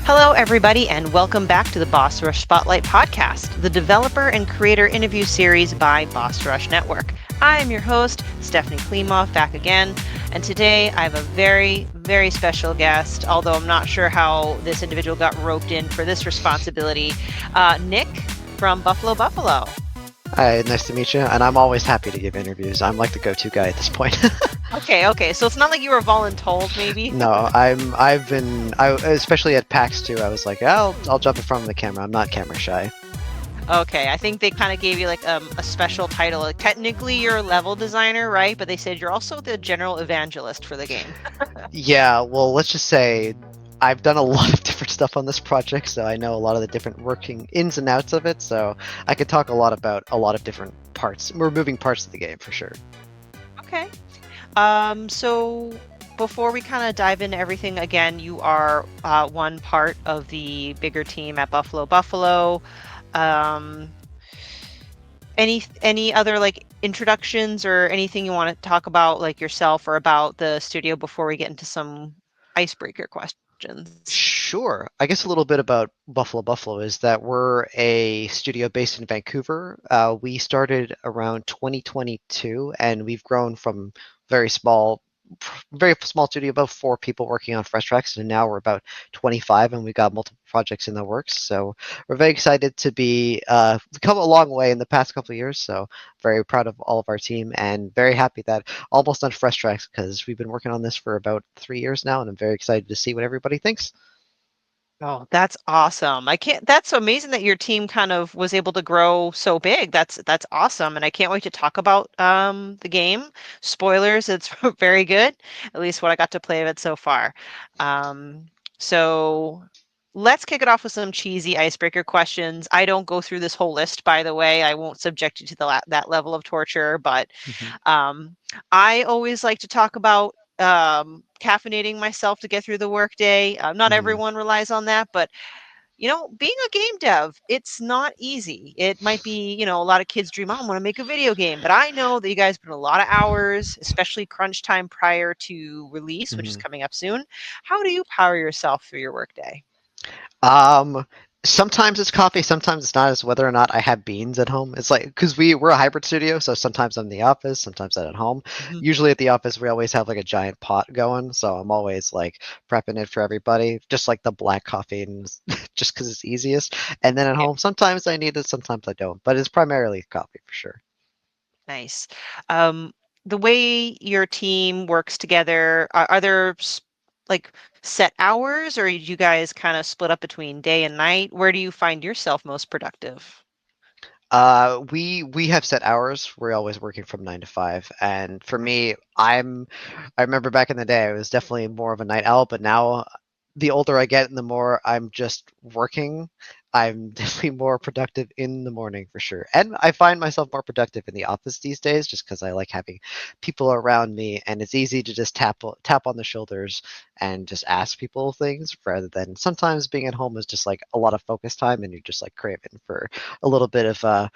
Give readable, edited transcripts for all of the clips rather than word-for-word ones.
Hello, everybody, and welcome back to the Boss Rush Spotlight Podcast, the developer and creator interview series by Boss Rush Network. I am your host, Stephanie Klimov, back again, and today I have a very, very special guest, although I'm not sure how this individual got roped in for this responsibility, Nick from Buffalo. Hi, nice to meet you, and I'm always happy to give interviews. I'm like the go-to guy at this point. Okay, so it's not like you were voluntold, maybe? No, especially at PAX too. I was like, I'll jump in front of the camera. I'm not camera shy. Okay, I think they kind of gave you like a special title. Like, technically, you're a level designer, right? But they said you're also the general evangelist for the game. Yeah, well, let's just say I've done a lot of different stuff on this project, so I know a lot of the different working ins and outs of it. So I could talk a lot about a lot of different parts. We're moving parts of the game for sure. Okay. So before we kind of dive into everything, again, you are one part of the bigger team at Buffalo. Um, any other like introductions or anything you want to talk about, like yourself or about the studio before we get into some icebreaker questions? Sure. I guess a little bit about Buffalo is that we're a studio based in Vancouver. We started around 2022, and we've grown from very small, very small studio, about 4 people working on Fresh Tracks, and now we're about 25, and we've got multiple projects in the works. So we're very excited to be come a long way in the past couple of years. So very proud of all of our team, and very happy that almost done Fresh Tracks because we've been working on this for about 3 years now, and I'm very excited to see what everybody thinks. Oh, that's awesome. That's amazing that your team kind of was able to grow so big. That's awesome. And I can't wait to talk about the game. Spoilers, it's very good, at least what I got to play of it so far. So let's kick it off with some cheesy icebreaker questions. I don't go through this whole list, by the way. I won't subject you to that level of torture, but Mhm. um, I always like to talk about caffeinating myself to get through the workday. Not Mhm. everyone relies on that, but being a game dev, it's not easy. It might be, a lot of kids dream, I want to make a video game, but I know that you guys put a lot of hours, especially crunch time prior to release, which is Mhm. coming up soon. How do you power yourself through your workday? Um, Sometimes it's coffee, sometimes it's not. It's whether or not I have beans at home. It's like because we're a hybrid studio, so sometimes I'm in the office, sometimes I'm at home. Mhm. Usually at the office, we always have like a giant pot going, so I'm always like prepping it for everybody, just like the black coffee, and just because it's easiest. And then at Yeah, home, sometimes I need it, sometimes I don't, but it's primarily coffee for sure. nice. Um, the way your team works together, are there like set hours, or you guys kind of split up between day and night? Where do you find yourself most productive? We have set hours. We're always working from 9 to 5, and for me, I remember back in the day, I was definitely more of a night owl, but now the older I get and the more I'm just working, I'm definitely more productive in the morning for sure. And I find myself more productive in the office these days just because I like having people around me, and it's easy to just tap on the shoulders and just ask people things rather than sometimes being at home is just like a lot of focus time, and you're just like craving for a little bit of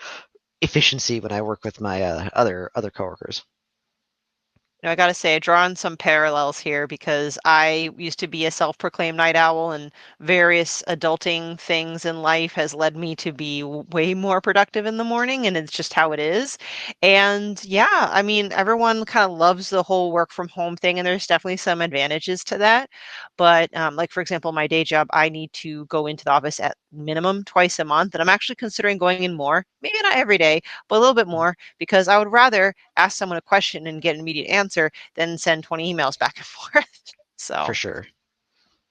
efficiency when I work with my other coworkers. I got to say, I draw on some parallels here because I used to be a self-proclaimed night owl, and various adulting things in life has led me to be way more productive in the morning, and it's just how it is. And yeah, I mean, everyone kind of loves the whole work from home thing, and there's definitely some advantages to that. But like for example, my day job, I need to go into the office at minimum twice a month, and I'm actually considering going in more, maybe not every day, but a little bit more because I would rather ask someone a question and get an immediate answer than send 20 emails back and forth. For So, sure.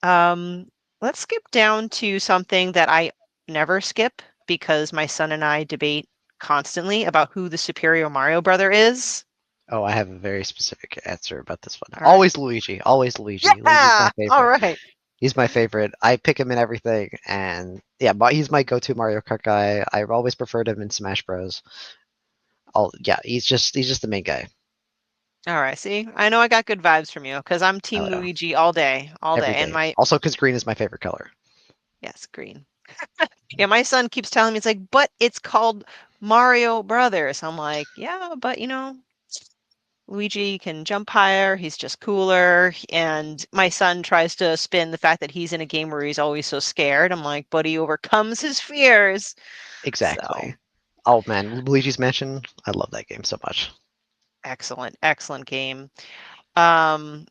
um, let's skip down to something that I never skip because my son and I debate constantly about who the superior Mario brother is. Oh, I have a very specific answer about this one. All right. Always Luigi. Luigi's my Yeah. All favorite. right. He's my favorite. I pick him in everything, and yeah, he's my go-to Mario Kart guy. I've always preferred him in Smash Bros. Yeah, he's just the main guy. All right. See, I know I got good vibes from you because I'm Team Oh yeah, Luigi all day, all every day. And day. my, Also, because green is my favorite color. yes, green. Yeah, my son keeps telling me, it's like, but it's called Mario Brothers. I'm like, yeah, but Luigi can jump higher, he's just cooler. And my son tries to spin the fact that he's in a game where he's always so scared. I'm like, but he overcomes his fears. So Exactly. Oh man, Luigi's Mansion. I love that game so much. excellent, excellent game. Um,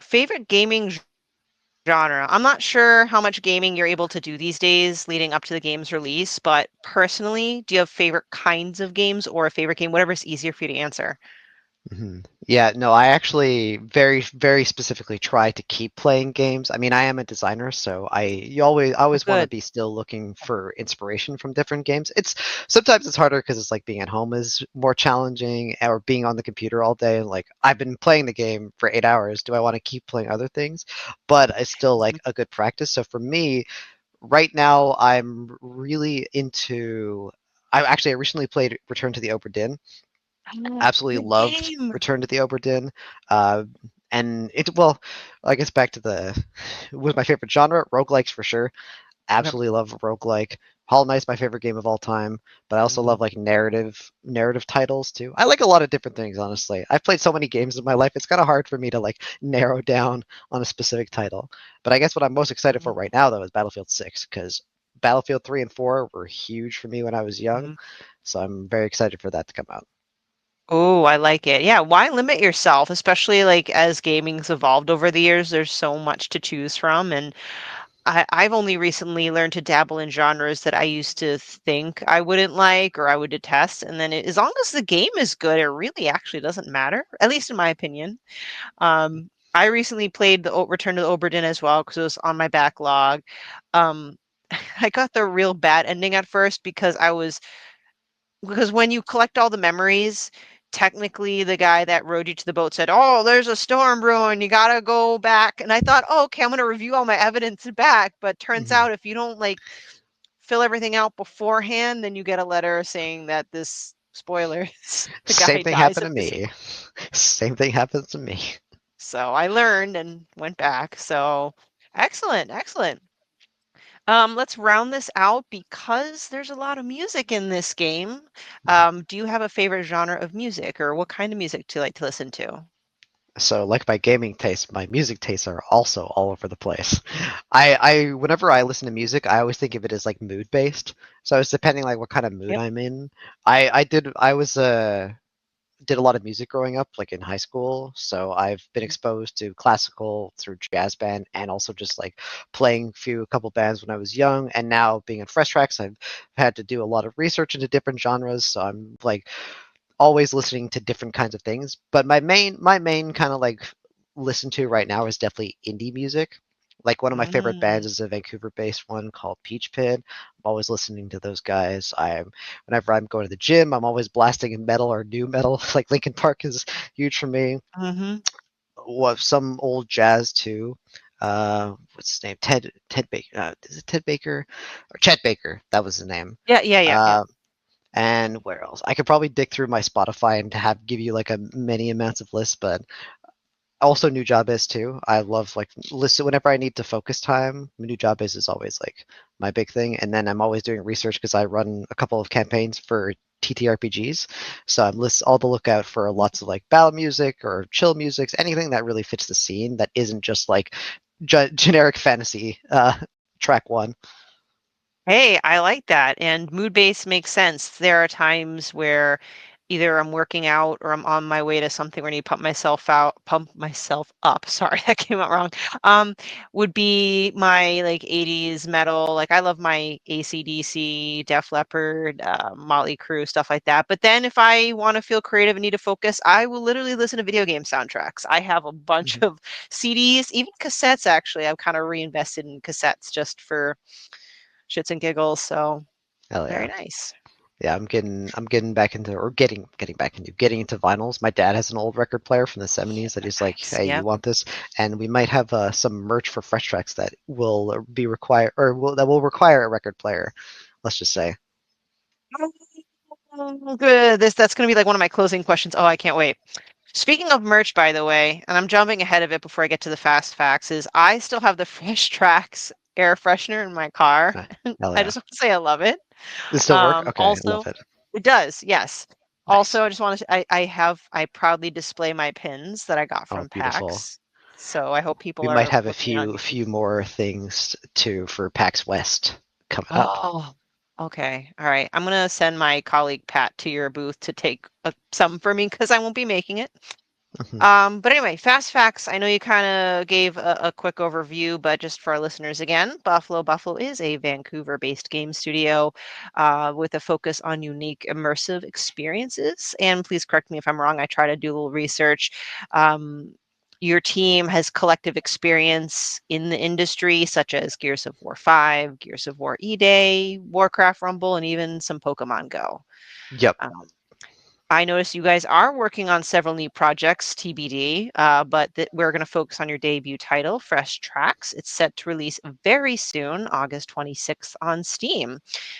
favorite gaming genre. I'm not sure how much gaming you're able to do these days leading up to the game's release, but personally, do you have favorite kinds of games or a favorite game, whatever's easier for you to answer? Yeah, no, I actually very specifically try to keep playing games. I mean, I am a designer, so I Oh, always want to good. be still looking for inspiration from different games. It's sometimes it's harder because it's like being at home is more challenging, or being on the computer all day. Like I've been playing the game for 8 hours. Do I want to keep playing other things? But it's still like a good practice. So for me, right now, I'm really into. I recently played Return to the Obra Dinn. Oh, Absolutely good loved game. Return to the Obra Dinn. Uh, and it, well, I guess back to was my favorite genre, roguelikes for sure. Yep. Absolutely love roguelike. Hollow Knight's my favorite game of all time, but I also love Mhm. like narrative titles too. I like a lot of different things, honestly. I've played so many games in my life, it's kind of hard for me to like narrow down on a specific title. But I guess what I'm most excited for right now though is Battlefield 6 because Battlefield 3 and 4 were huge for me when I was young, Mhm. so I'm very excited for that to come out. Oh, I like it. Yeah, why limit yourself, especially like as gaming's evolved over the years, there's so much to choose from. And I've only recently learned to dabble in genres that I used to think I wouldn't like or I would detest. And then as long as the game is good, it really actually doesn't matter, at least in my opinion. I recently played the Return to the Obra Dinn as well because it was on my backlog. Um, I got the real bad ending at first because when you collect all the memories, technically the guy that rowed you to the boat said, "Oh, there's a storm brewing. You gotta go back." And I thought, "Oh, okay, I'm gonna review all my evidence back." But turns Mhm. out if you don't like fill everything out beforehand, then you get a letter saying that this spoilers, the Same guy thing dies happened to at this. me. Same thing happens to me. So I learned and went back. So excellent, excellent. Let's round this out because there's a lot of music in this game. Do you have a favorite genre of music or what kind of music do you like to listen to? So, like my gaming tastes, my music tastes are also all over the place. Whenever I listen to music, I always think of it as like mood based. So it's depending like what kind of mood Yep. I'm in. I was did a lot of music growing up, like in high school. So I've been exposed to classical through jazz band and also just like playing a couple bands when I was young. And now being in Fresh Tracks, I've had to do a lot of research into different genres. So I'm like always listening to different kinds of things. But my main kind of like listen to right now is definitely indie music. Like one of my favorite Mm, bands is a Vancouver-based one called Peach Pit. I'm always listening to those guys. Whenever I'm going to the gym, I'm always blasting in metal or new metal. Like Linkin Park is huge for me. hmm. What some old jazz too. What's his name? Ted Baker. Is it Ted Baker or Chet Baker? That was his name. Yeah, yeah, yeah, yeah. Uh, and where else? I could probably dig through my Spotify and have give you like a many amounts of lists, but also new job is too. I love like listen whenever I need to focus time. New job is always like my big thing, and then I'm always doing research because I run a couple of campaigns for TTRPGs, so I'm list all the lookout for lots of like battle music or chill music, anything that really fits the scene that isn't just like generic fantasy track one. Hey, I like that. And mood based makes sense. There are times where either I'm working out or I'm on my way to something where I need to pump myself up. Sorry, that came out wrong. Um, would be my like 80s metal. Like I love my AC/DC, Def Leppard, Motley Crue, stuff like that. But then if I want to feel creative and need to focus, I will literally listen to video game soundtracks. I have a bunch Mhm. of CDs, even cassettes actually. I've kind of reinvested in cassettes just for shits and giggles. So Hell very yeah. nice. Yeah, I'm getting back into or getting into vinyls. My dad has an old record player from the 70s that he's like, Nice. "Hey, you Yep. want this?" And we might have some merch for Fresh Tracks that will be require or that will require a record player. Let's just say. Oh, good. That's gonna be like one of my closing questions. Oh, I can't wait. Speaking of merch, by the way, and I'm jumping ahead of it before I get to the fast facts, is I still have the Fresh Tracks air freshener in my car. Uh, Hell I yeah. just want to say I love it. Does it still work? Okay, I love Also, it. it does, yes. Nice. Also, I just want to, I proudly display my pins that I got Oh, from beautiful. PAX. So I hope people We might are have a looking on YouTube. few more things too for PAX West coming up. Oh, okay. All right. I'm gonna send my colleague Pat to your booth to take some for me because I won't be making it. Mhm. But anyway, fast facts. I know you kind of gave a quick overview, but just for our listeners again, Buffalo is a Vancouver-based game studio with a focus on unique, immersive experiences. And please correct me if I'm wrong. I try to do a little research. Um, your team has collective experience in the industry, such as Gears of War 5, Gears of War E-Day, Warcraft Rumble, and even some Pokemon Go. Yep. Um, I noticed you guys are working on several new projects, TBD, but we're going to focus on your debut title, Fresh Tracks. It's set to release very soon, August 26th on Steam.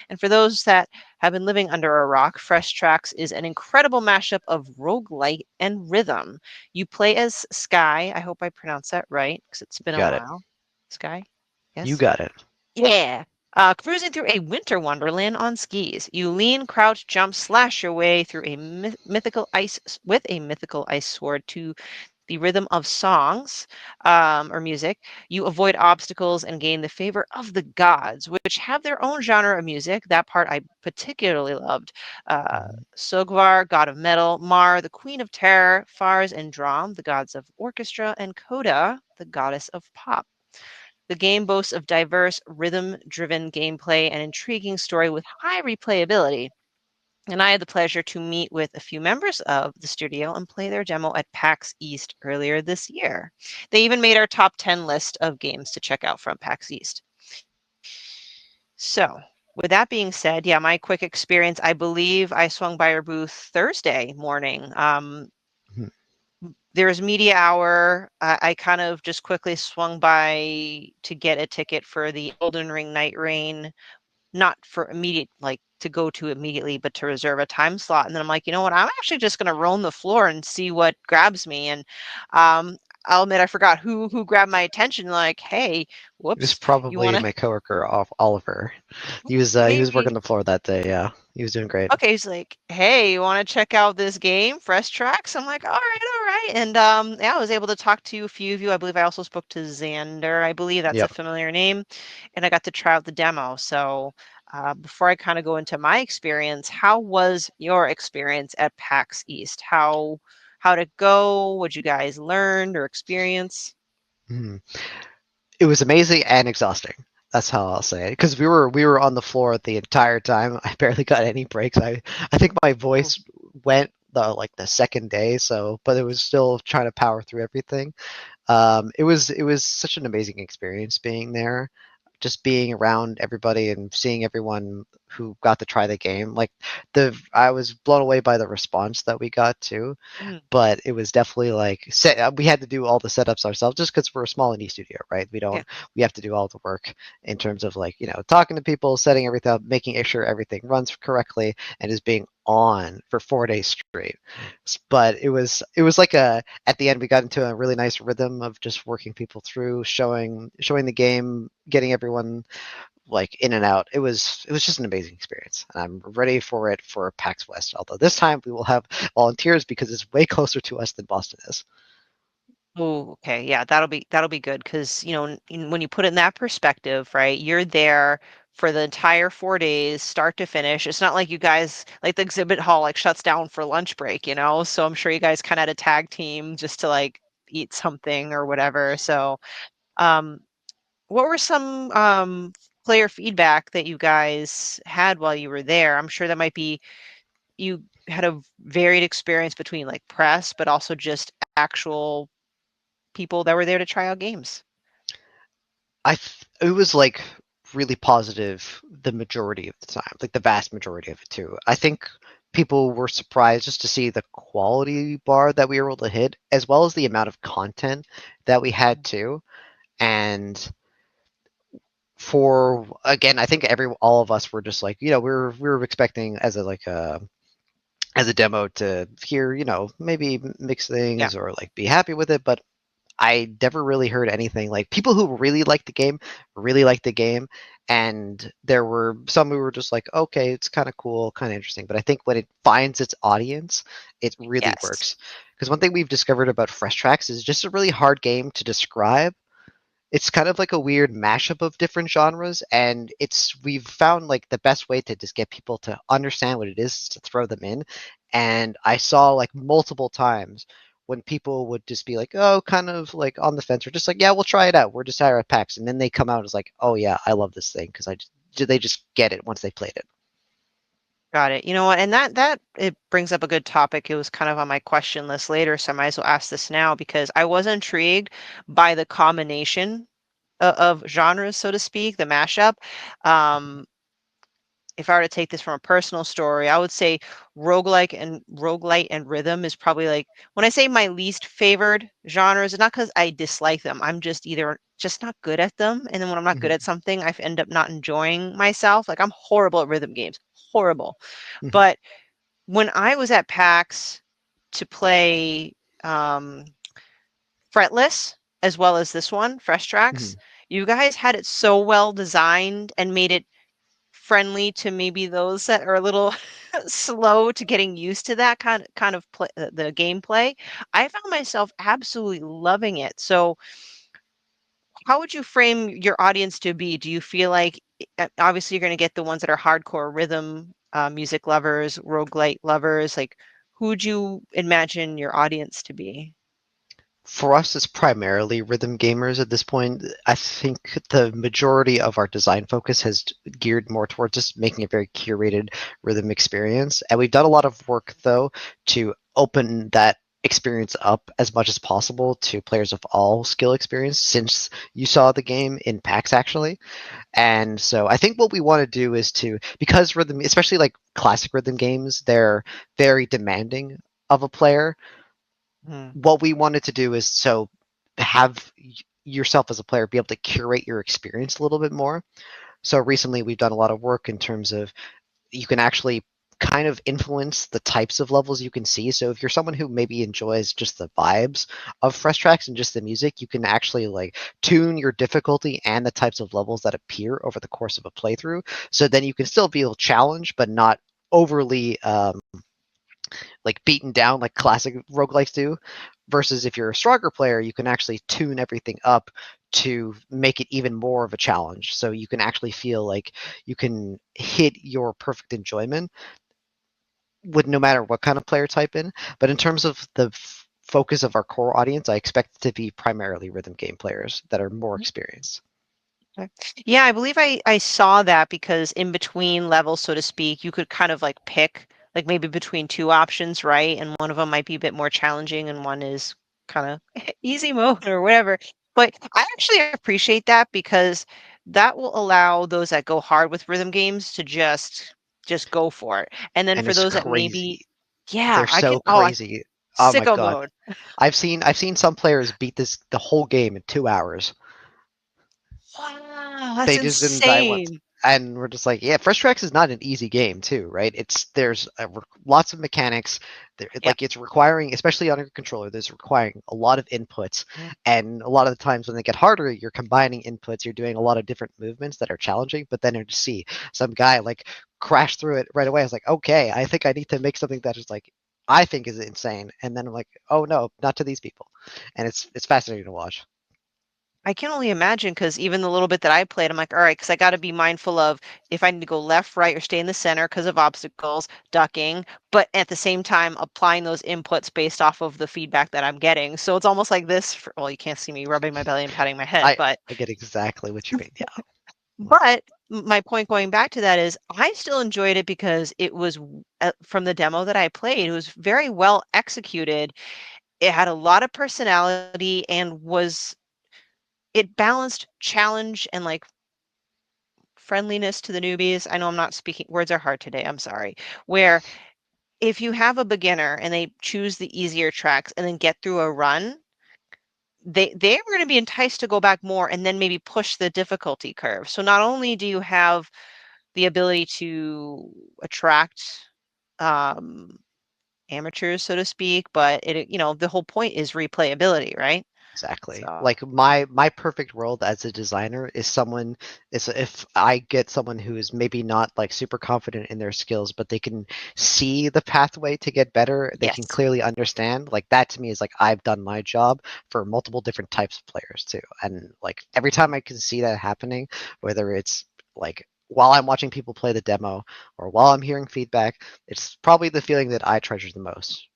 And for those that have been living under a rock, Fresh Tracks is an incredible mashup of roguelite and rhythm. You play as Sky. I hope I pronounced that right because it's been You a got it. while. Sky? You Yes? got it. Yeah. Cruising through a winter wonderland on skis. You lean, crouch, jump, slash your way through a mythical with a mythical ice sword to the rhythm of songs or music. You avoid obstacles and gain the favor of the gods, which have their own genre of music. That part I particularly loved. Mhm. Sogvar, god of metal, Mar, the queen of terror, Fars and Drum, the gods of orchestra, and Coda, the goddess of pop. The game boasts of diverse, rhythm-driven gameplay and intriguing story with high replayability. And I had the pleasure to meet with a few members of the studio and play their demo at PAX East earlier this year. They even made our top 10 list of games to check out from PAX East. So, with that being said, yeah, my quick experience, I believe I swung by your booth Thursday morning. Mhm. There was media hour. I kind of just quickly swung by to get a ticket for the Elden Ring Night Rain, not for immediate, like to go to immediately, but to reserve a time slot. And then I'm like, you know what? I'm actually just going to roam the floor and see what grabs me. And um, I'll admit I forgot who grabbed my attention. Like, hey, It was whoops, you want probably to? my coworker Oliver. He was Maybe. working the floor that day. Yeah, he was doing great. Okay, he's like, "Hey, you want to check out this game, Fresh Tracks?" I'm like, all right." And yeah, I was able to talk to a few of you. I believe I also spoke to Xander. I believe that's a Yep. familiar name, and I got to try out the demo. So, before I kind of go into my experience, how was your experience at PAX East? How'd it go? What you guys learned or experience? Mhm. It was amazing and exhausting. That's how I'll say it. Because we were on the floor the entire time. I barely got any breaks. I think my Oh, voice went the second day. So, but it was still trying to power through everything. It was such an amazing experience being there, just being around everybody and seeing everyone who got to try the game. Like I was blown away by the response that we got too, mhm, but it was definitely like we had to do all the setups ourselves just because we're a small indie studio, right? yeah. We have to do all the work in terms of like talking to people, setting everything up, making sure everything runs correctly, and is being on for 4 days straight. But it was like a at the end we got into a really nice rhythm of just working people through, showing the game, getting everyone like in and out. It was just an amazing experience, and I'm ready for it for PAX West. Although this time we will have volunteers because it's way closer to us than Boston is. Oh, okay. Yeah, that'll be good because, when you put it in that perspective, right? You're there for the entire 4 days, start to finish. It's not like you guys like the exhibit hall like shuts down for lunch break. So I'm sure you guys kind of had a tag team just to like eat something or whatever. So, um, what were some player feedback that you guys had while you were there? I'm sure that might be you had a varied experience between like press, but also just actual people that were there to try out games. It was like really positive the majority of the time, like the vast majority of it too. I think people were surprised just to see the quality bar that we were able to hit, as well as the amount of content that we had too. And for again, I think all of us were just like, we were expecting as a demo to hear, maybe mix Yeah. things or like be happy with it, but I never really heard anything like people who really liked the game, and there were some who were just like, okay, it's kind of cool, kind of interesting. But I think when it finds its audience, it really Yes. works. Because one thing we've discovered about Fresh Tracks is just a really hard game to describe. It's kind of like a weird mashup of different genres, and it's we've found like the best way to just get people to understand what it is to throw them in. And I saw like multiple times when people would just be like, oh, kind of like on the fence, or just like, yeah, we'll try it out, we're just at PAX, and then they come out as like, oh yeah, I love this thing, because they just get it once they played it. Got it. You know what? And that it brings up a good topic. It was kind of on my question list later, so I might as well ask this now because I was intrigued by the combination of genres, so to speak, the mashup. Um, if I were to take this from a personal story, I would say roguelite and rhythm is probably like when I say my least favored genres, it's not because I dislike them. I'm just either just not good at them. And then when I'm not good Mhm, at something, I end up not enjoying myself. Like I'm horrible at rhythm games. Horrible. mhm, But when I was at PAX to play um, Fretless as well as this one, Fresh Tracks, mhm, you guys had it so well designed and made it friendly to maybe those that are a little slow to getting used to that kind of play, the gameplay. I found myself absolutely loving it. So, how would you frame your audience to be? Do you feel like obviously you're going to get the ones that are hardcore rhythm music lovers, roguelite lovers? Like, who would you imagine your audience to be? For us, it's primarily rhythm gamers at this point. I think the majority of our design focus has geared more towards just making a very curated rhythm experience. And we've done a lot of work, though, to open that experience up as much as possible to players of all skill experience since you saw the game in PAX, actually. And so I think what we want to do is to, because rhythm, especially like classic rhythm games, they're very demanding of a player. Hmm. What we wanted to do is so have yourself as a player be able to curate your experience a little bit more. So recently we've done a lot of work in terms of you can actually kind of influence the types of levels you can see. So if you're someone who maybe enjoys just the vibes of Fresh Tracks and just the music, you can actually like tune your difficulty and the types of levels that appear over the course of a playthrough. So then you can still feel challenged, but not overly like beaten down like classic roguelikes do. Versus if you're a stronger player, you can actually tune everything up to make it even more of a challenge. So you can actually feel like you can hit your perfect enjoyment with no matter what kind of player type in. But in terms of the focus of our core audience, I expect it to be primarily rhythm game players that are more experienced. Okay. Yeah, I believe I saw that because in between levels, so to speak, you could kind of like pick like maybe between two options, right? And one of them might be a bit more challenging and one is kind of easy mode or whatever. But I actually appreciate that because that will allow those that go hard with rhythm games to just go for it. And then And for it's those that maybe, crazy. yeah, They're I can, so oh, I, crazy. Oh my sicko god. mode. I've seen some players beat this the whole game in 2 hours. Wow, that's They just didn't die once. insane. And we're just like, yeah, Fresh Tracks is not an easy game, too, right? It's there's lots of mechanics. Yeah. Like it's requiring, especially on your controller, there's requiring a lot of inputs, and a lot of the times when they get harder, you're combining inputs. You're doing a lot of different movements that are challenging. But then to see some guy like crash through it right away, I was like, okay, I think I need to make something that is like I think is insane. And then I'm like, oh no, not to these people. And it's fascinating to watch. I can only imagine because even the little bit that I played, I'm like, all right, because I got to be mindful of if I need to go left, right, or stay in the center because of obstacles, ducking, but at the same time applying those inputs based off of the feedback that I'm getting. So it's almost like this. Well, you can't see me rubbing my belly and patting my head, I I get exactly what you mean. Yeah. my point going back to that is I still enjoyed it because it was from the demo that I played, it was very well executed. It had a lot of personality and was it balanced challenge and like friendliness to the newbies. I know I'm not speaking, words are hard today. I'm sorry. Where if you have a beginner and they choose the easier tracks and then get through a run, they're going to be enticed to go back more and then maybe push the difficulty curve. So not only do you have the ability to attract um, amateurs, so to speak, but it the whole point is replayability, right? Exactly. So, Like my perfect world as a designer is someone is if I get someone who is maybe not like super confident in their skills, but they can see the pathway to get better, they can yes. clearly understand. Like that to me is like I've done my job for multiple different types of players too. And like every time I can see that happening, whether it's like while I'm watching people play the demo or while I'm hearing feedback, it's probably the feeling that I treasure the most.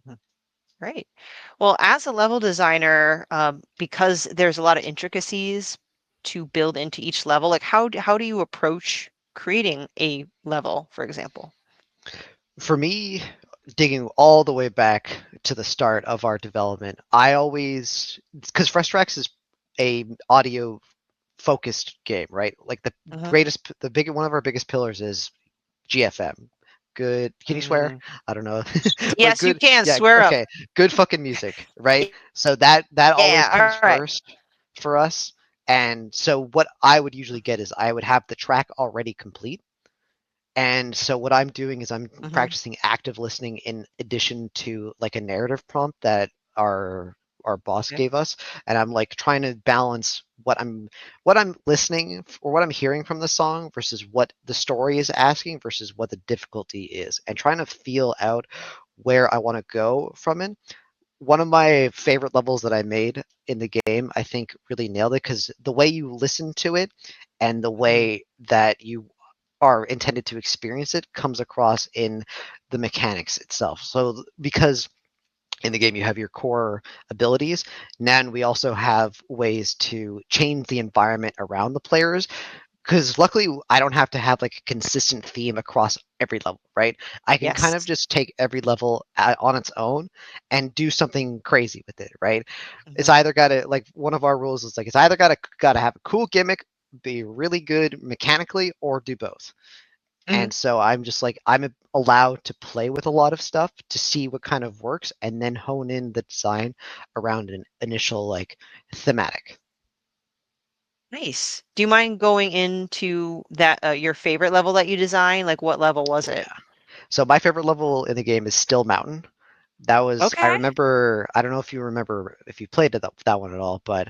Mhm. Great. Well, as a level designer, because there's a lot of intricacies to build into each level, like how do you approach creating a level, for example? For me, digging all the way back to the start of our development, I always because Frustrax is a audio focused game, right? Like Hmm. the big one of our biggest pillars is GFM. Good. Can you swear? Mm. I don't know, but Yes, you good. can Yeah. swear up. Okay. Good fucking music, right? So that always comes Yeah, all right. first for us. And so what I would usually get is I would have the track already complete, and so what I'm doing is I'm Hmm. practicing active listening in addition to like a narrative prompt that our boss Okay. gave us, and I'm like trying to balance what I'm listening or what I'm hearing from the song versus what the story is asking versus what the difficulty is, and trying to feel out where I want to go from it. One of my favorite levels that I made in the game, I think really nailed it because the way you listen to it and the Hmm. way that you are intended to experience it comes across in the mechanics itself. So because in the game you have your core abilities, then we also have ways to change the environment around the players because luckily I don't have to have like a consistent theme across every level, right? I can kind of Yes. just take every level on its own and do something crazy with it, right? It's Hmm. either got to like one of our rules is like it's either got to have a cool gimmick, be really good mechanically, or do both. Hmm. And so I'm just like I'm allowed to play with a lot of stuff to see what kind of works and then hone in the design around an initial like thematic. Nice. Do you mind going into that your favorite level that you designed? Like what level was Yeah. it? So my favorite level in the game is still Mountain. That was I Okay. remember I don't know if you remember if you played that one at all, but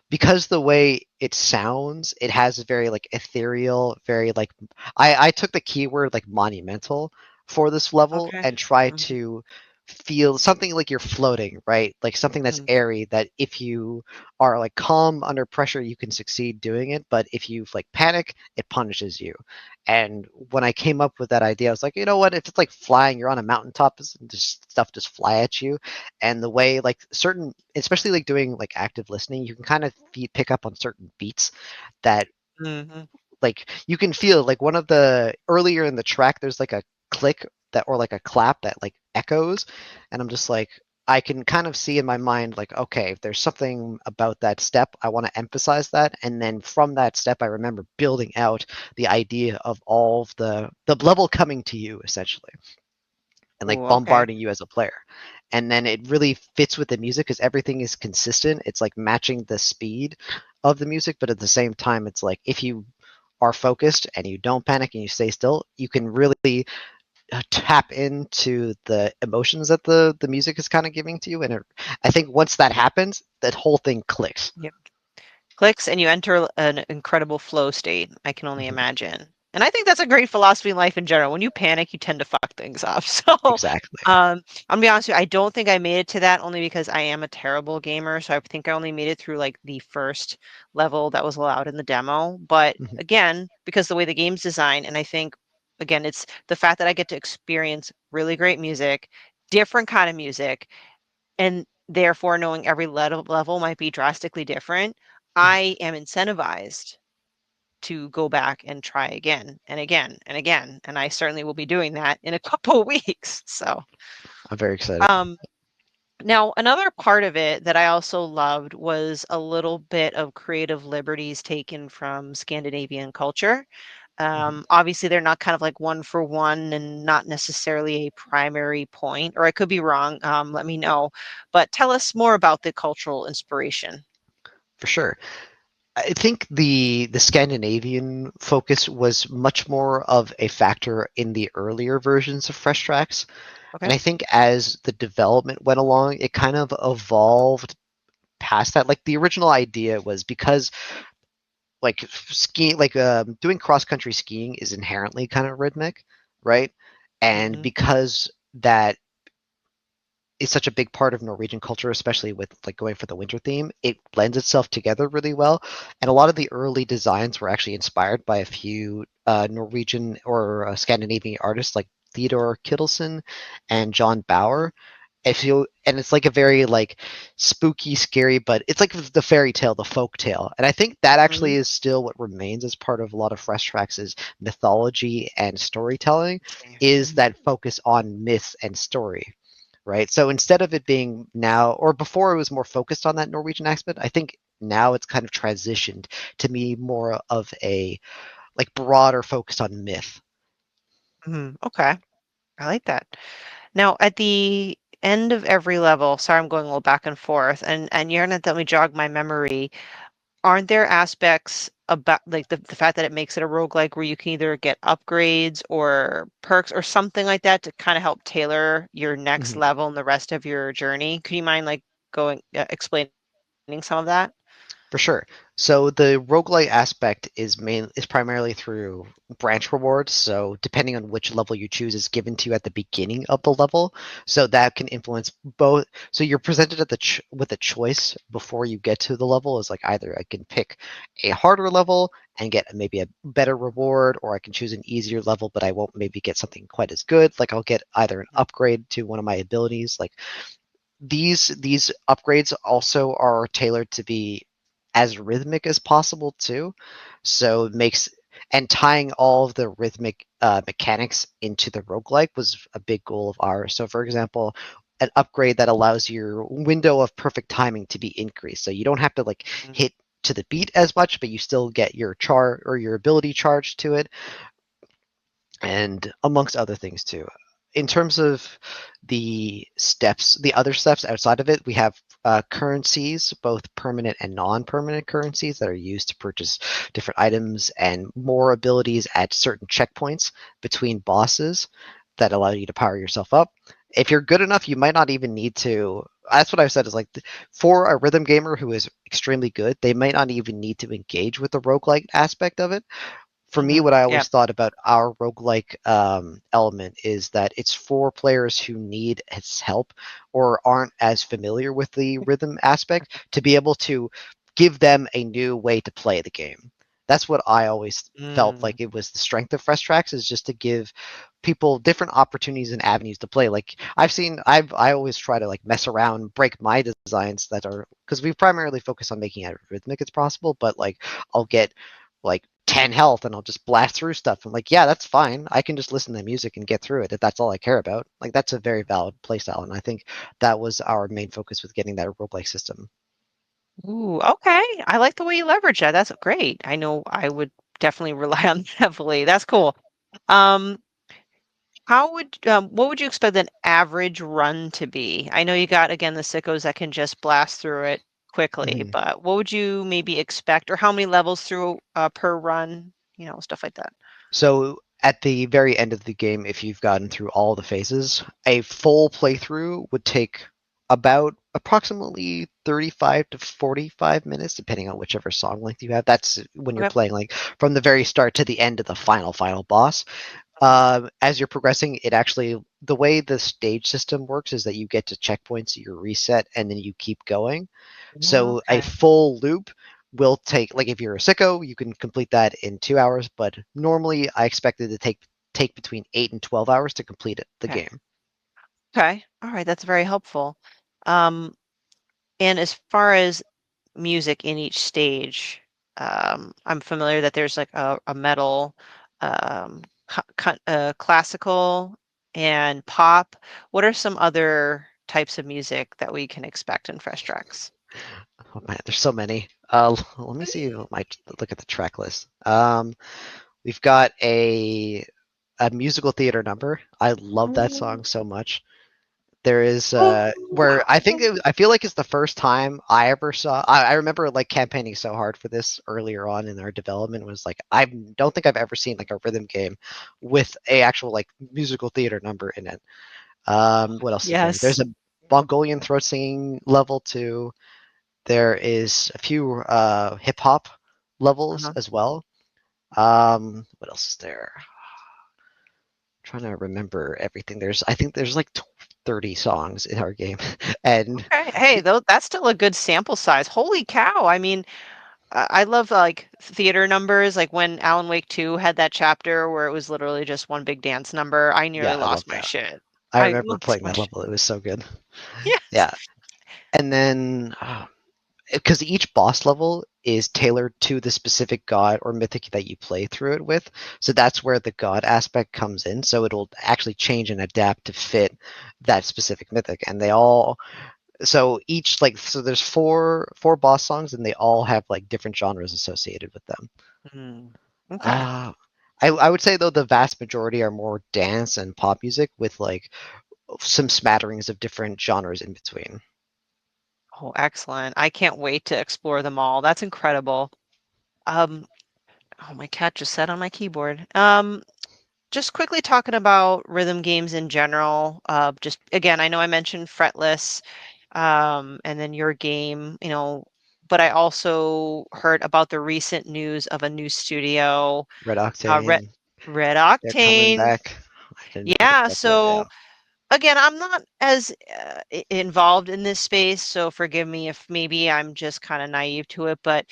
because the way it sounds, it has a very like ethereal, very like I took the keyword like monumental for this level Okay. and try Hmm. to feel something like you're floating, right? Like something that's Hmm. airy that if you are like calm under pressure, you can succeed doing it, but if you like panic, it punishes you. And when I came up with that idea, I was like, you know what? If it's like flying, you're on a mountaintop, and just stuff just fly at you. And the way like certain, especially like doing like active listening, you can kind of pick up on certain beats that Hmm. like you can feel like one of the earlier in the track, there's like a click that or like a clap that like echoes, and I'm just like. I can kind of see in my mind, like, okay, if there's something about that step, I want to emphasize that. And then from that step, I remember building out the idea of all of the level coming to you essentially and like Ooh, okay. bombarding you as a player. And then it really fits with the music because everything is consistent. It's like matching the speed of the music, but at the same time, it's like if you are focused and you don't panic and you stay still, you can really tap into the emotions that the music is kind of giving to you. And I think once that happens, that whole thing clicks. Yep. Clicks and you enter an incredible flow state. I can only Mhm. imagine. And I think that's a great philosophy in life in general. When you panic, you tend to fuck things up. So, Exactly. I'm gonna be honest with you, I don't think I made it to that only because I am a terrible gamer. So I think I only made it through like the first level that was allowed in the demo. But Mhm. again, because the way the game's designed, and I think again, it's the fact that I get to experience really great music, different kind of music, and therefore knowing every level might be drastically different, Mhm. I am incentivized to go back and try again and again and again. And I certainly will be doing that in a couple of weeks. So, I'm very excited. um, now another part of it that I also loved was a little bit of creative liberties taken from Scandinavian culture. Mhm. Obviously, they're not kind of like one for one and not necessarily a primary point, or I could be wrong. Let me know. But tell us more about the cultural inspiration. For sure. I think the Scandinavian focus was much more of a factor in the earlier versions of Fresh Tracks. And Okay. I think as the development went along, it kind of evolved past that. Like the original idea was because like skiing, like doing cross country skiing is inherently kind of rhythmic, right? And Hmm. because that is such a big part of Norwegian culture, especially with like going for the winter theme, it lends itself together really well. And a lot of the early designs were actually inspired by a few Norwegian or Scandinavian artists like Theodore Kittelsen and John Bauer. If you and it's like a very like spooky, scary, but it's like the fairy tale, the folk tale. And I think that actually Hmm. is still what remains as part of a lot of Fresh Tracks' mythology and storytelling is Hmm. that focus on myth and story, right? So instead of it being now, or before it was more focused on that Norwegian aspect, I think now it's kind of transitioned to be more of a like broader focus on myth. Hmm. Okay, I like that. Now, at the end of every level, sorry, I'm going a little back and forth, and you're gonna let me jog my memory. Aren't there aspects about like the fact that it makes it a roguelike where you can either get upgrades or perks or something like that to kind of help tailor your next Mhm. level and the rest of your journey? Could you mind like going explaining some of that? For sure. So the roguelite aspect is primarily through branch rewards. So depending on which level you choose is given to you at the beginning of the level. So that can influence both. So you're presented at with a choice before you get to the level is like either I can pick a harder level and get maybe a better reward, or I can choose an easier level, but I won't maybe get something quite as good. Like I'll get either an upgrade to one of my abilities, like these upgrades also are tailored to be as rhythmic as possible too. So it makes and tying all of the rhythmic mechanics into the roguelike was a big goal of ours. So for example, an upgrade that allows your window of perfect timing to be increased. So you don't have to like Mhm. hit to the beat as much, but you still get your char or your ability charged to it and amongst other things too. In terms of the other steps outside of it, we have currencies, both permanent and non-permanent currencies that are used to purchase different items and more abilities at certain checkpoints between bosses that allow you to power yourself up. If you're good enough, you might not even need to. That's what I've said is like for a rhythm gamer who is extremely good, they might not even need to engage with the roguelike aspect of it. For me, Mhm. what I Yeah. always thought about our roguelike element is that it's for players who need its help or aren't as familiar with the rhythm aspect to be able to give them a new way to play the game. That's what I always felt Mm. like it was the strength of Fresh Tracks is just to give people different opportunities and avenues to play. Like I always try to like mess around, break my designs that are because we primarily focus on making it rhythmic as possible, but like I'll get like 10 health and I'll just blast through stuff. I'm like, yeah, that's fine. I can just listen to music and get through it if that's all I care about. Like that's a very valid playstyle, and I think that was our main focus with getting that roguelike system. Ooh, okay. I like the way you leverage that. That's great. I know I would definitely rely on that heavily. That's cool. Um, what would you expect an average run to be? I know you got, again, the sickos that can just blast through it quickly, Mhm. but what would you maybe expect, or how many levels through per run? Stuff like that. So at the very end of the game, if you've gotten through all the phases, a full playthrough would take about approximately 35 to 45 minutes, depending on whichever song length you have. That's when you're Okay. playing like from the very start to the end of the final boss. Mhm. As you're progressing, it actually the way the stage system works is that you get to checkpoints, you reset, and then you keep going. So a Okay. full loop will take like if you're a sicko, you can complete that in 2 hours, but normally I expect it to take between 8 and 12 hours to complete the Okay. game. Okay. All right. That's very helpful. Um, and as far as music in each stage, I'm familiar that there's like a metal, classical, and pop. What are some other types of music that we can expect in Fresh Tracks? Oh man, there's so many. Let me see. My look at the track list. We've got a musical theater number. I love that song so much. There is where I think I feel like it's the first time I ever saw. I remember like campaigning so hard for this earlier on in our development was like I don't think I've ever seen like a rhythm game with a actual like musical theater number in it. What else is there? There's Yes. a Mongolian throat singing level too. There is a few hip hop levels Uh-huh. as well. What else is there? Trying to remember everything. I think there's like 30 songs in our game, and Okay. Hey, though that's still a good sample size. Holy cow. I mean, I love like theater numbers, like when Alan Wake 2 had that chapter where it was literally just one big dance number. I nearly yeah, I love lost my that. shit. I I remember lost playing my that shit. level. It was so good. Yes. Yeah, and then because each boss level is tailored to the specific god or mythic that you play through it with. So that's where the god aspect comes in. So it'll actually change and adapt to fit that specific mythic. And they all so each like so there's four boss songs and they all have like different genres associated with them. Hmm. Okay. Uh I would say though the vast majority are more dance and pop music with like some smatterings of different genres in between. Oh, excellent. I can't wait to explore them all. That's incredible. Um, oh, my cat just sat on my keyboard. Just quickly talking about rhythm games in general. Just again, I know I mentioned Fretless, and then your game, but I also heard about the recent news of a new studio, Red uh, Red Octane, Red they're coming Octane. back. I didn't forget Yeah, about that. Yeah. so again, I'm not as involved in this space, so forgive me if maybe I'm just kind of naive to it, but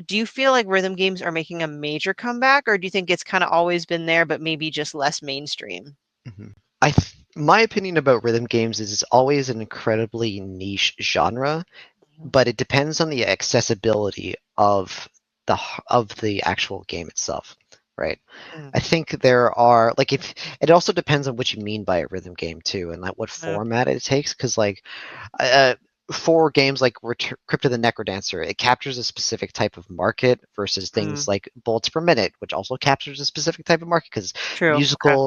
do you feel like rhythm games are making a major comeback, or do you think it's kind of always been there, but maybe just less mainstream? Mhm. My opinion about rhythm games is it's always an incredibly niche genre, Mhm. but it depends on the accessibility of the actual game itself, right? Mm, I think there are like if it also depends on what you mean by a rhythm game too, and like what mm, format it takes, because like uh, for games like Crypt of the Necrodancer, it captures a specific type of market versus things mm. like Bullets per Minute, which also captures a specific type of market because True. Okay.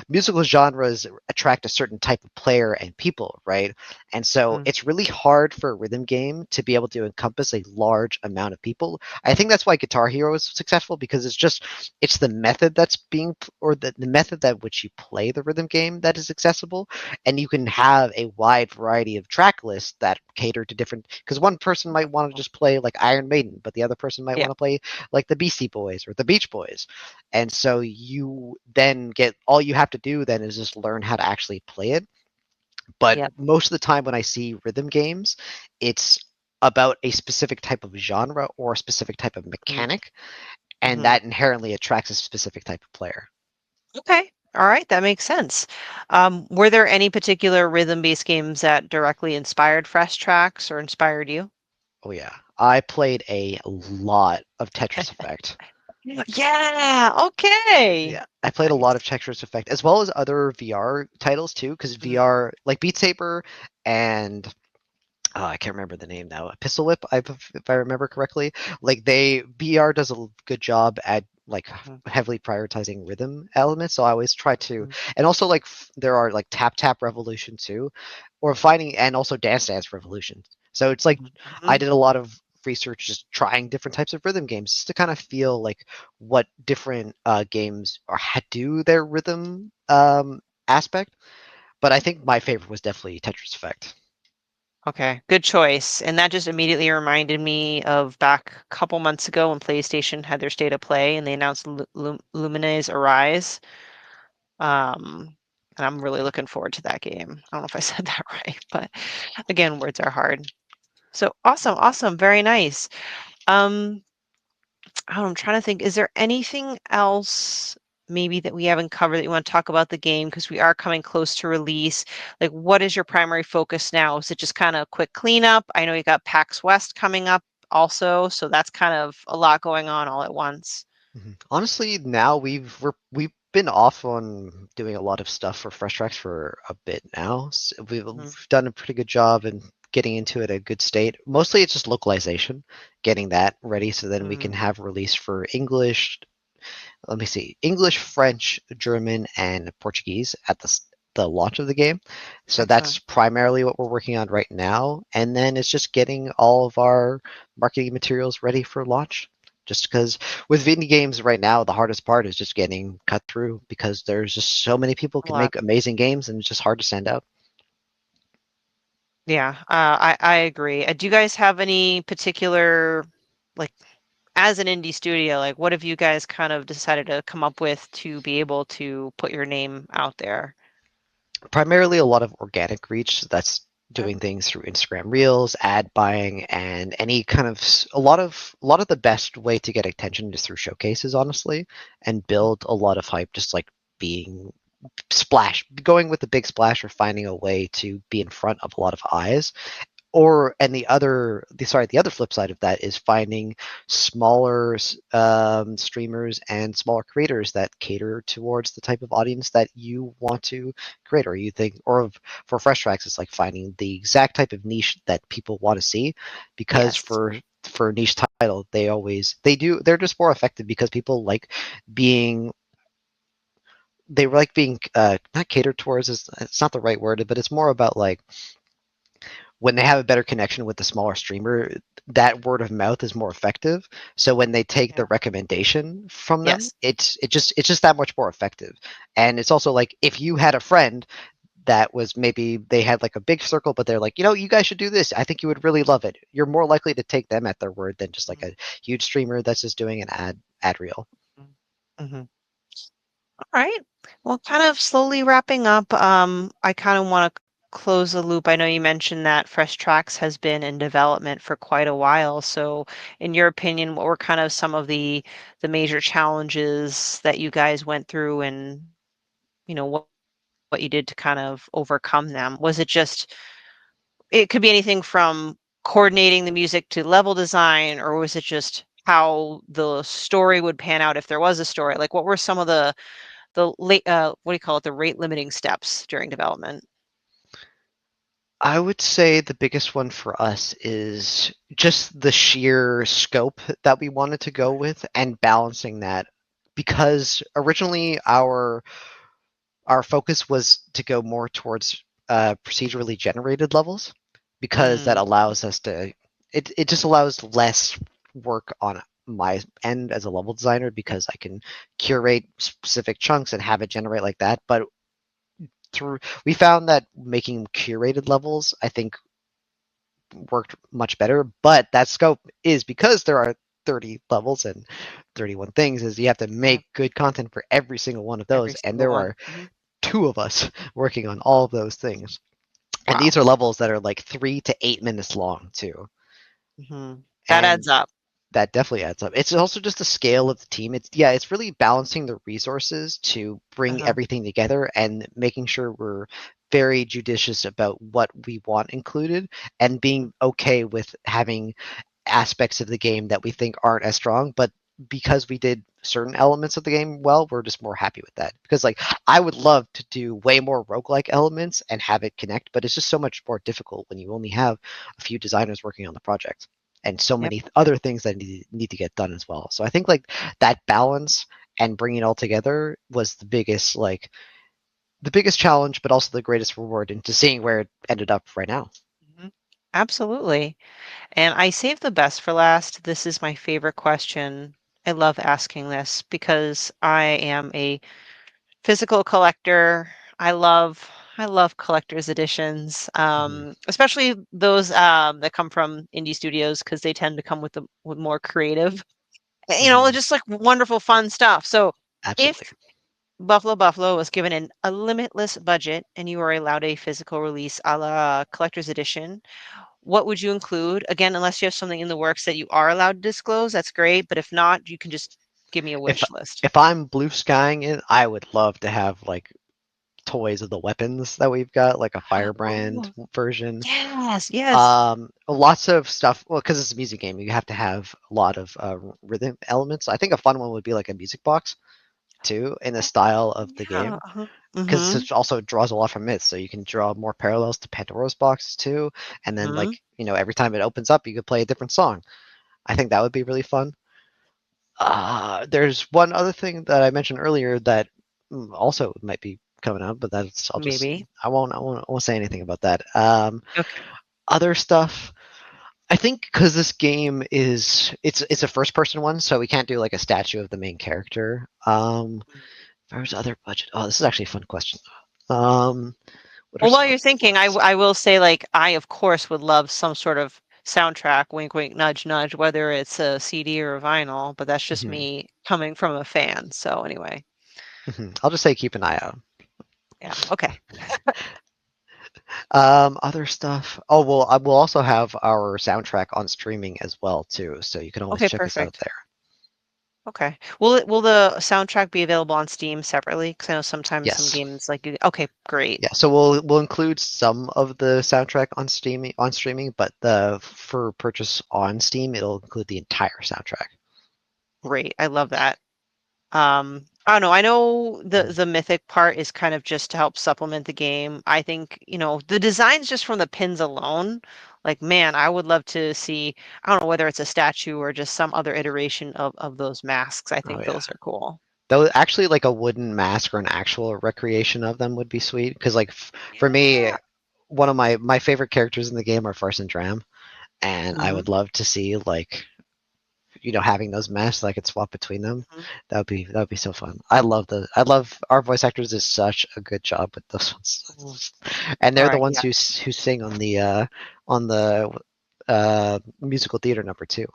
musical genres attract a certain type of player and people, right? And so Mm, it's really hard for a rhythm game to be able to encompass a large amount of people. I think that's why Guitar Hero is successful because it's the method that's being or the method that which you play the rhythm game that is accessible, and you can have a wide variety of track lists that cater to different because one person might want to just play like Iron Maiden, but the other person might yeah. want to play like the Beastie Boys or the Beach Boys. And so you then get all you have to do then is just learn how to actually play it. But Yep. most of the time when I see rhythm games, it's about a specific type of genre or a specific type of Mm, mechanic, and hmm. that inherently attracts a specific type of player. Okay. All right. That makes sense. Were there any particular rhythm-based games that directly inspired Fresh Tracks or inspired you? Oh yeah, I played a lot of Tetris Effect. Yeah. Okay. Yeah, I played a lot Nice. of Tetris Effect as well as other VR titles too, because Mm, VR like Beat Saber and I can't remember the name now. Pistol Whip, if I remember correctly. Like they VR does a good job at like mhm, heavily prioritizing rhythm elements. So I always try to, mhm, and also like there are like Tap Tap Revolution too, or finding and also Dance Dance Revolution. So it's like mhm, I mhm. did a lot of research just trying different types of rhythm games just to kind of feel like what different games are do their rhythm aspect. But I think my favorite was definitely Tetris Effect. Okay, good choice. And that just immediately reminded me of back a couple months ago when PlayStation had their State of Play and they announced Lumine's Arise. And I'm really looking forward to that game. I don't know if I said that right, but again, words are hard. So awesome, awesome, very nice. Um, I'm trying to think, is there anything else maybe that we haven't covered that you want to talk about the game? Because we are coming close to release. Like, what is your primary focus now? Is it just kind of quick cleanup? I know you got PAX West coming up also, so that's kind of a lot going on all at once. Honestly, now we've been off on doing a lot of stuff for Fresh Tracks for a bit now. Mhm, We've done a pretty good job in getting into it a good state. Mostly it's just localization, getting that ready so then we can mhm. have release for English. Let me see, English, French, German, and Portuguese at the launch of the game. So Excellent. that's primarily what we're working on right now. And then it's just getting all of our marketing materials ready for launch. Just because with indie games right now, the hardest part is just getting cut through because there's just so many people A can lot. make amazing games and it's just hard to stand out. Yeah, I agree. Do you guys have any particular, like, as an indie studio, like, what have you guys kind of decided to come up with to be able to put your name out there? Primarily a lot of organic reach. That's Okay. doing things through Instagram Reels, ad buying, and any kind of a lot of the best way to get attention is through showcases, honestly, and build a lot of hype. Just like being splash, going with the big splash, or finding a way to be in front of a lot of eyes. Or and the other flip side of that is finding smaller streamers and smaller creators that cater towards the type of audience that you want to create, or you think, for fresh tracks it's like finding the exact type of niche that people want to see, because Yes. for niche title they're just more effective because people like being not catered towards is it's not the right word, but it's more about like when they have a better connection with the smaller streamer, that word of mouth is more effective. So when they take the Yeah. recommendation from them, Yes. it's just that much more effective. And it's also like if you had a friend that was maybe they had like a big circle, but they're like, you guys should do this. I think you would really love it. You're more likely to take them at their word than just like Mhm. a huge streamer that's just doing an ad reel. Mhm. All right. Well, kind of slowly wrapping up. I kind of want to close the loop. I know you mentioned that Fresh Tracks has been in development for quite a while. So, in your opinion, what were kind of some of the major challenges that you guys went through, and what you did to kind of overcome them? Was it just it could be anything from coordinating the music to level design, or was it just how the story would pan out if there was a story? Like, what were some of the late what do you call it, the rate limiting steps during development? I would say the biggest one for us is just the sheer scope that we wanted to go with and balancing that, because originally our focus was to go more towards procedurally generated levels, because that Mm, allows us to it just allows less work on my end as a level designer, because I can curate specific chunks and have it generate like that. But through we found that making curated levels, I think, worked much better. But that scope is because there are 30 levels and 31 things, is you have to yeah, make good content for every single one of those, every and single there one. are two of us working on all of those things. And Wow. these are levels that are like 3 to 8 minutes long too. That And adds up. that definitely adds up. It's also just the scale of the team. It's really balancing the resources to bring Uh-huh. everything together and making sure we're very judicious about what we want included, and being okay with having aspects of the game that we think aren't as strong, but because we did certain elements of the game well, we're just more happy with that. Because like I would love to do way more roguelike elements and have it connect, but it's just so much more difficult when you only have a few designers working on the project and so Yep. many other things that need to get done as well. So I think like that balance and bringing it all together was the biggest challenge, but also the greatest reward into seeing where it ended up right now. Mhm. Absolutely. And I saved the best for last. This is my favorite question. I love asking this because I am a physical collector. I love collector's editions, Mm-hmm. especially those that come from indie studios because they tend to come with more creative, Mm-hmm. just like wonderful, fun stuff. So, Absolutely. if Buffalo was given a limitless budget and you were allowed a physical release a la collector's edition, what would you include? Again, unless you have something in the works that you are allowed to disclose, that's great. But if not, you can just give me a if wish list. if I'm blue skying it, I would love to have like toys of the weapons that we've got, like a firebrand Oh, version. yes, yes. Lots of stuff. Well, because it's a music game, you have to have a lot of rhythm elements. I think a fun one would be like a music box too, in the Oh, style of the yeah. game, Uh-huh. because Mm-hmm. it also draws a lot from it. So you can draw more parallels to Pandora's boxes too, and then Mm-hmm. like every time it opens up, you could play a different song. I think that would be really fun. There's one other thing that I mentioned earlier that also might be coming out, but that's I'll just Maybe. I won't say anything about that. Okay. Other stuff. I think because this game it's a first person one, so we can't do like a statue of the main character. There's other budget. Oh, this is actually a fun question. Um, What are Well, while some you're other thinking, ones? I will say, like, I, of course, would love some sort of soundtrack, wink, wink, nudge, nudge, whether it's a CD or a vinyl, but that's just Hmm. me coming from a fan. So anyway, I'll just say keep an eye out. yeah, okay. Other stuff. Oh well, I will also have our soundtrack on streaming as well too, so you can always Okay, check us out perfect. there. Okay. Will the soundtrack be available on Steam separately? Because I know sometimes some Yes. games like okay, great. Yeah, so we'll include some of the soundtrack on streaming, but the for purchase on Steam, it'll include the entire soundtrack. Great. I love that. I don't know. I know Mhm. the mythic part is kind of just to help supplement the game. I think, the designs just from the pins alone, like man, I would love to see, I don't know whether it's a statue or just some other iteration of those masks. I Oh think yeah. those are cool. Though actually like a wooden mask or an actual recreation of them would be sweet because like for me, Yeah. one of my favorite characters in the game are Farce and Dram, and I Hmm. would love to see like having those masks so I could swap between them. Hmm. That would be so fun. I love our voice actors did such a good job with those All ones, and they're the right. ones Yeah. who sing on the musical theater number two.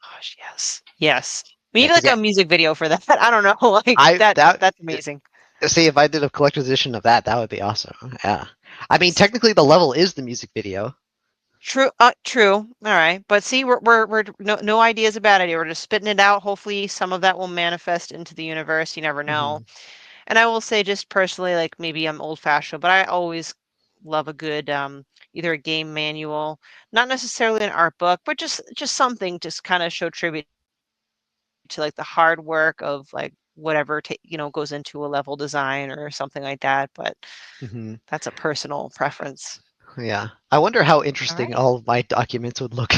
Gosh, yes. Yes. We Yeah, need because like yeah, a music video for that. I don't know. Like I that that's amazing. see if I did a collector's edition of that, that would be awesome. Yeah, I mean Yes. technically the level is the music video. True, true. All right. But see, we're no ideas about it. We're just spitting it out. Hopefully some of that will manifest into the universe. You never know. Hmm. And I will say just personally, like maybe I'm old fashioned, but I always love a good either a game manual, not necessarily an art book, but just something just kind of show tribute to like the hard work of like whatever goes into a level design or something like that. But Hmm. that's a personal preference. Yeah, I wonder how All interesting right. all of my documents would look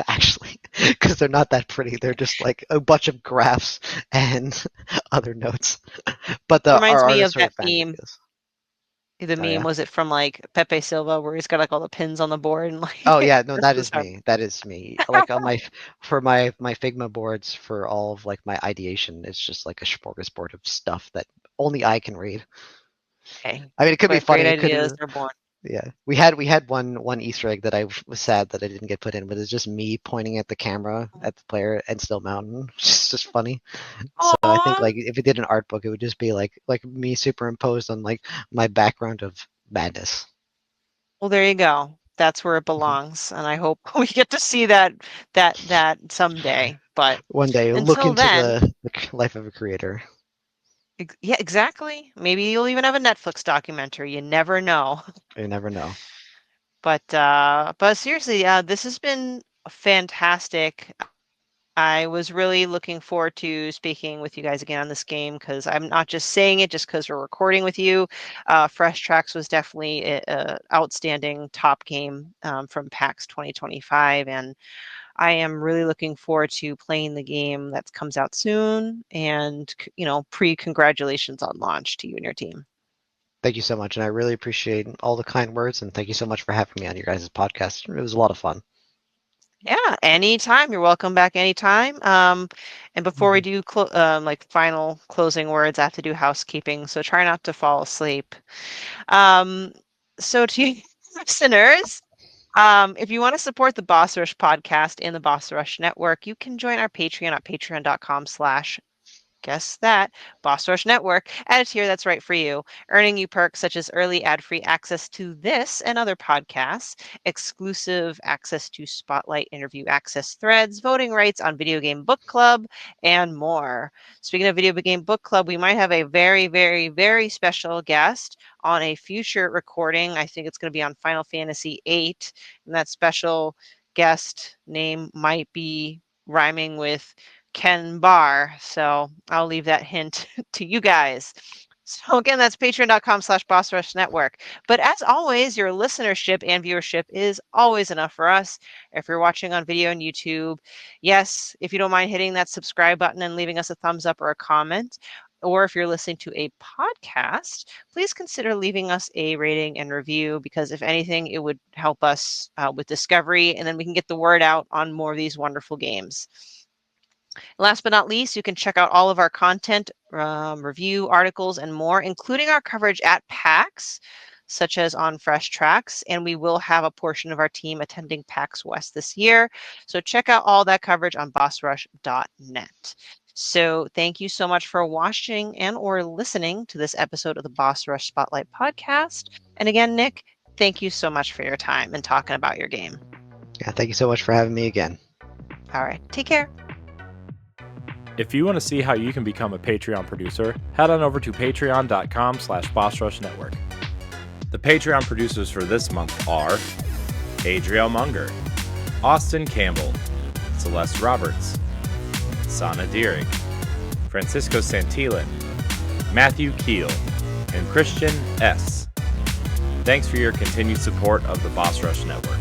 actually, because they're not that pretty. They're just like a bunch of graphs and other notes. But our Reminds me of artists are that meme. fantabulous. The Oh meme yeah. was it from like Pepe Silva where he's got like all the pins on the board and like Oh yeah. No, this that was is how. me. That is me. Like on my Figma boards for all of like my ideation, it's just like a smorgasbord of stuff that only I can read. Hey, I mean, it that's could be why great funny. It ideas could. are born. Yeah, we had one Easter egg that I was sad that I didn't get put in, but it's just me pointing at the camera at the player and Still Mountain. It's just funny. So I think Aw. like if we did an art book, it would just be like me superimposed on like my background of madness. Well, there you go. That's where it Mhm. belongs, and I hope we get to see that someday. But One day, look until into then, the life of a creator. yeah, exactly. Maybe you'll even have a Netflix documentary. You never know. You never know. But seriously, this has been fantastic. I was really looking forward to speaking with you guys again on this game because I'm not just saying it just because we're recording with you. Fresh Tracks was definitely a outstanding top game from PAX 2025, and I am really looking forward to playing the game that comes out soon. And pre-congratulations on launch to you and your team. Thank you so much, and I really appreciate all the kind words, and thank you so much for having me on your guys' podcast. It was a lot of fun. Yeah, anytime. You're welcome back anytime. And before we Mhm. do like final closing words, I have to do housekeeping, so try not to fall asleep. Um, so to you listeners, if you want to support the Boss Rush podcast and the Boss Rush Network, you can join our Patreon at patreon.com/, guess that, Boss Rush Network, at a tier that's right for you, earning you perks such as early ad-free access to this and other podcasts, exclusive access to spotlight interview access threads, voting rights on Video Game Book Club, and more. Speaking of Video Game Book Club, we might have a very, very, very special guest on a future recording. I think it's going to be on Final Fantasy VIII, and that special guest name might be rhyming with Ken Barr. So I'll leave that hint to you guys. So again, that's patreon.com/, Boss Rush Network. But as always, your listenership and viewership is always enough for us. If you're watching on video on YouTube, yes, if you don't mind hitting that subscribe button and leaving us a thumbs up or a comment, or if you're listening to a podcast, please consider leaving us a rating and review because if anything, it would help us with discovery and then we can get the word out on more of these wonderful games. Last but not least, you can check out all of our content, review articles, and more, including our coverage at PAX. such as on Fresh Tracks, and we will have a portion of our team attending PAX West this year. So check out all that coverage on bossrush.net. So thank you so much for watching and or listening to this episode of the Boss Rush Spotlight podcast. And again, Nick, thank you so much for your time and talking about your game. Yeah, thank you so much for having me again. All right, take care. If you want to see how you can become a Patreon producer, head on over to patreon.com/BossRushNetwork. The Patreon producers for this month are Adriel Munger, Austin Campbell, Celeste Roberts, Sana Deering, Francisco Santillan, Matthew Keel, and Christian S. Thanks for your continued support of the Boss Rush Network.